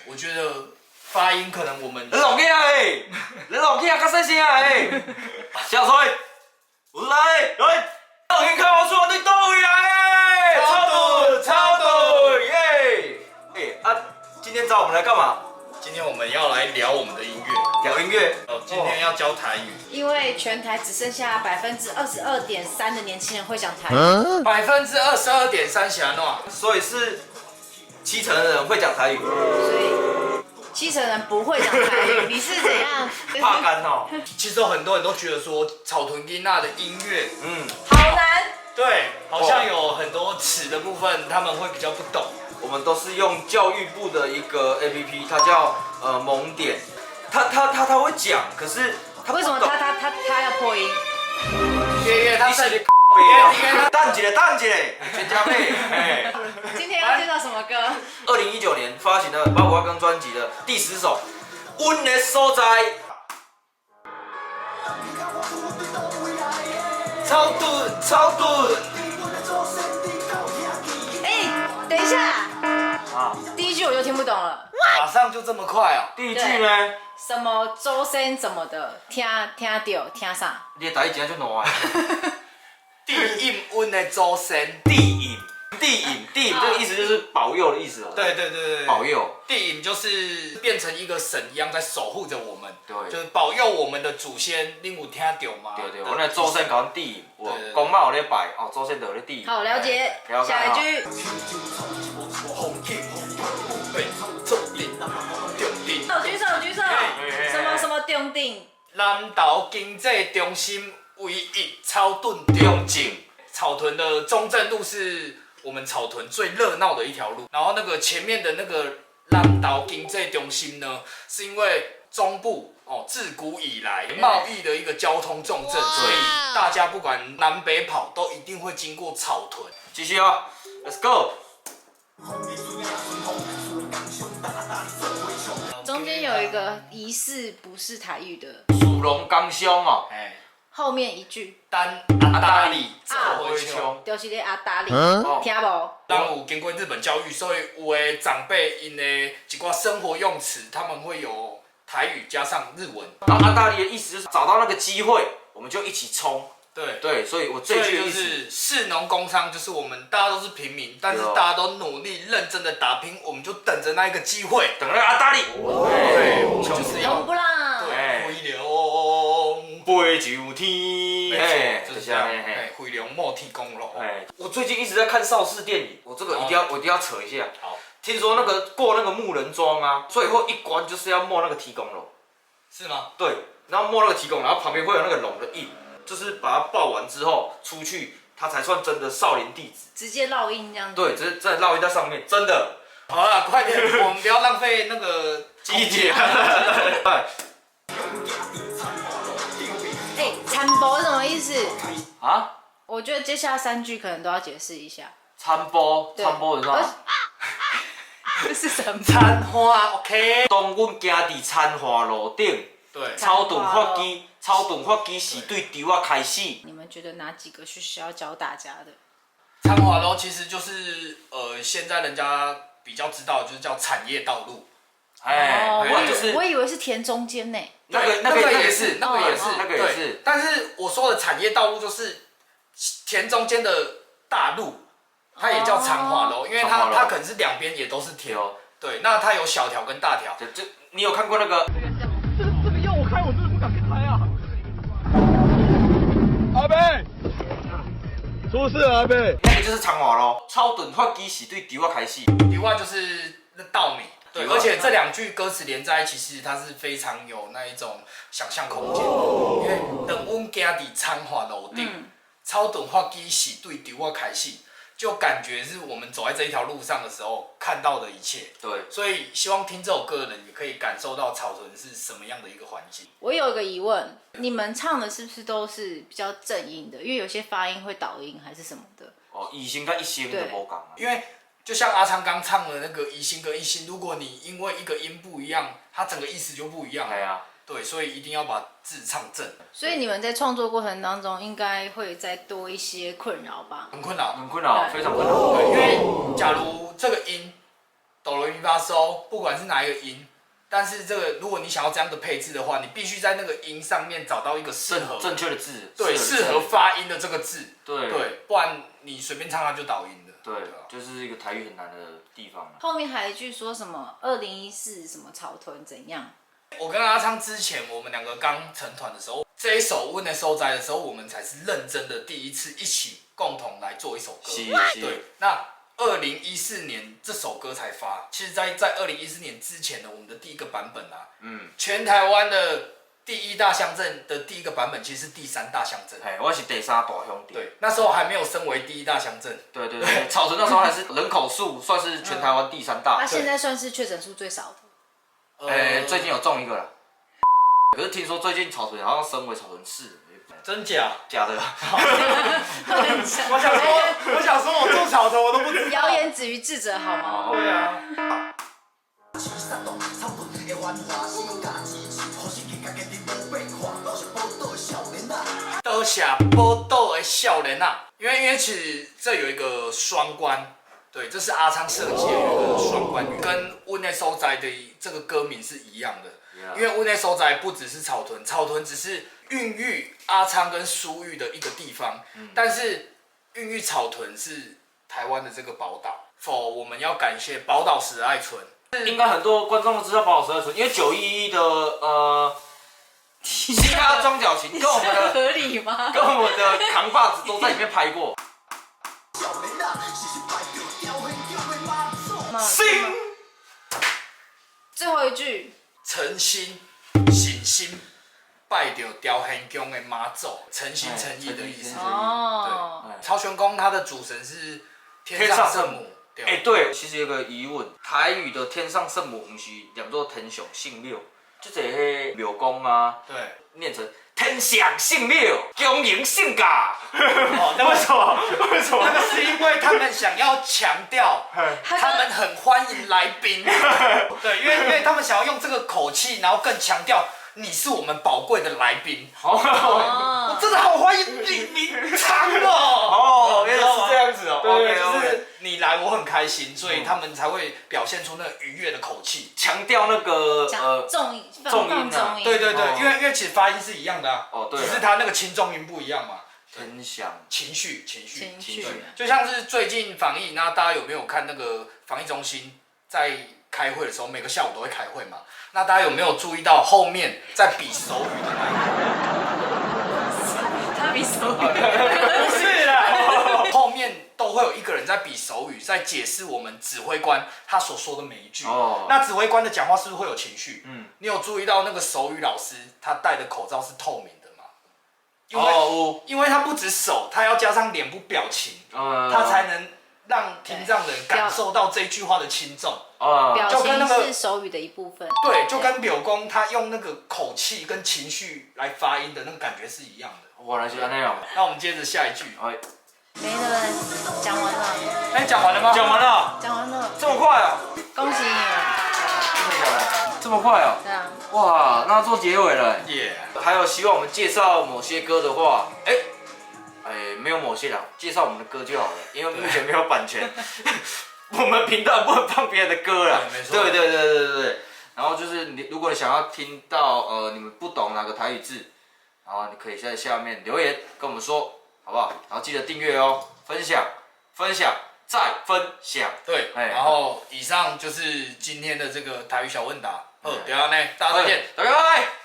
我觉得发音可能我们你老囝诶，你老囝较细声诶，小崔，来，老兄看我出对倒位来诶，超对耶！今天找我们来干嘛？今天我们要来聊我们的音乐，聊音乐。今天要教台语，因为全台只剩下22.3%的年轻人会讲台语， 22.3%是安怎？所以是70%的人会讲台语，所以70%人不会讲台语。你是怎样？怕干哦。其实很多人都觉得说草屯囡仔的音乐，好难。对，好像有很多词的部分他们会比较不懂。我们都是用教育部的一个 APP， 它叫萌点，他会讲，可是他为什么他要破音？因为他是蛋姐，全家妹。今天要介绍什么歌2019年发行的《包括跟专辑的第10首《阮的所在》。超盾。等一下，第一句我就听不懂了。马上就这么快哦？第一句呢？什么周深怎么的？听到听啥？你的台语真就难啊！地印阮的祖先，地引这个意思就是保佑的意思哦。对，保佑。地引就是变成一个神一样在守护着我们，对，就是保佑我们的祖先。你有听到吗？对，我那祖先搞地引，我公妈有咧拜，哦，祖先就有咧地引。好，了解。下一句。举手。什么中鼎？南投经济中心唯一草屯中正。草屯的中正路是我们草屯最热闹的一条路，然后那个前面的那个南投经济中心呢，是因为中部自古以来贸易的一个交通重镇，所以大家不管南北跑都一定会经过草屯。继续哦 ，Let's go。中间有一个疑似不是台语的，属龙刚凶哦，后面一句单阿达里做花枪，就是咧阿达里，听无？咱有经过日本教育，所以有的长辈因的一寡生活用词，他们会有台语加上日文。阿达里的意思就是找到那个机会，我们就一起冲。对，所以我这句就是士农工商，就是我们大家都是平民，但是大家都努力认真的打拼，我们就等着那一个机会，等那个阿达里。对，我们就是要不啦？对，飞龙飞上天，就是这样，飞龙莫天公路。我最近一直在看邵氏电影，我这个一定要扯一下。好，听说那个过那个木人桩啊，最后一关就是要摸那个提供龙，是吗？对，然后摸那个提供，然后旁边会有那个龙的印。就是把它爆完之后出去，他才算真的少林弟子。直接烙印这样子。对，直接烙印在上面，真的。好了，快点，我们不要浪费那个机体。参谋是什么意思？啊？我觉得接下来3句可能都要解释一下。参谋是什么？这是什么？参花 ，OK。当阮行伫参花路顶，对，草屯发机是对丢啊开始。你们觉得哪几个是需要教大家的？参花路其实就是现在人家比较知道，就是叫产业道路。我以为是田中间呢。那个也是。但是我说的产业道路就是田中间的大路，它也叫长华路，因为它可能是两边也都是田。对，那它有小条跟大条。你有看过那个？这个要我开，我真的不敢开啊！阿伯，出事了，阿伯。那个就是长华路，草屯发机是对丢啊开始。丢啊就是那稻米。对，而且这2句歌词连在一起，其实它是非常有那一种想象空间的。因为等阮行伫参华路顶，草屯发机是对丢啊开始，就感觉是我们走在这一条路上的时候看到的一切。对，所以希望听这首歌的人也可以感受到草屯是什么样的一个环境。我有一个疑问，你们唱的是不是都是比较正音的？因为有些发音会倒音还是什么的。一声跟一声就无共啊。因为就像阿昌刚唱的那个一心跟一心，如果你因为一个音不一样，它整个意思就不一样了。对，所以一定要把字唱正。所以你们在创作过程当中，应该会再多一些困扰吧？很困扰，非常困扰。对，因为假如这个音哆来咪发嗦，不管是哪一个音，但是这个如果你想要这样的配置的话，你必须在那个音上面找到一个适合正确的字，对适合发音的这个字，对对，不然你随便唱它就倒音的。对啊，就是一个台语很难的地方啊。后面还有一句说什么2014什么草屯怎样？我跟阿昌之前，我们两个刚成团的时候，这一首《温的收窄》的时候，我们才是认真的第一次一起共同来做一首歌。是对，那2014年这首歌才发，其实在2014年之前的我们的第一个版本啊，全台湾的第一大乡镇的第一个版本，其实是第3大乡镇。嘿，我是第3大兄弟。对，那时候还没有升为第一大乡镇。对对对，草屯那时候还是人口数算是全台湾第3大。他现在算是确诊数最少的。最近有中一个了，可是听说最近草屯好像升为草屯市，真假？假的。我想说，我种草屯我都不知道。谣言止于智者，好吗？对啊。多谢报道的少年啊，因为其实这有一个双关，对，这是阿昌设计的一个双关语，跟温的收窄的这个歌名是一样的。因为温的收窄不只是草屯，草屯只是孕育阿昌跟苏玉的一个地方，但是孕育草屯是台湾的这个宝岛。我们要感谢宝岛史爱村。应该很多观众都知道宝岛十二村，因为911的其他装脚琴跟我们的合理吗？跟我们的扛把子都在里面拍过。心，最后一句，诚心信心拜着雕很宫的妈祖，诚心诚意的意思。哦，对，曹玄公他的主神是天上圣母。对，其实有个疑问，台语的天上圣母不是念作天上圣母，就这个庙公啊，对，念成天上圣母，恭迎圣驾。哦，那为什么？为什么？那个是因为他们想要强调，他们很欢迎来宾。对，因为他们想要用这个口气，然后更强调你是我们宝贵的来宾。我真的好欢迎你明昌哦。原来是这样子哦。对，就是你来我很开心，所以他们才会表现出那个愉悦的口气，强调那个重音，重音啊，对，因为其实发音是一样的啊。对，只是他那个轻重音不一样嘛。天祥情绪，对，就像是最近防疫，那大家有没有看那个防疫中心在开会的时候，每个下午都会开会嘛？那大家有没有注意到后面在比手语的那一个？他比手语，不是啦，后面都会有一个人在比手语，在解释我们指挥官他所说的每一句。那指挥官的讲话是不是会有情绪？你有注意到那个手语老师他戴的口罩是透明的吗？因为他不止手，他要加上脸部表情，他才能让听障的人感受到这句话的轻重。表情是手语的一部分。对，就跟表公他用那个口气跟情绪来发音的那个感觉是一样的。原来是这样。那我们接着下一句。没了，讲完了。讲完了吗？讲完了。讲完了。这么快哦！恭喜你了。这么快哦！对啊。哇，那做结尾了。耶。还有希望我们介绍某些歌的话，没有某些啦，介绍我们的歌就好了，因为目前没有版权。我们频道不能放别人的歌啦。没错。对。然后就是如果你想要听到你们不懂哪个台语字，然后你可以在下面留言跟我们说，好不好？然后记得订阅哦，分享，再分享。对。然后以上就是今天的这个台语小问答。好，等下呢，大家再见，大家拜拜。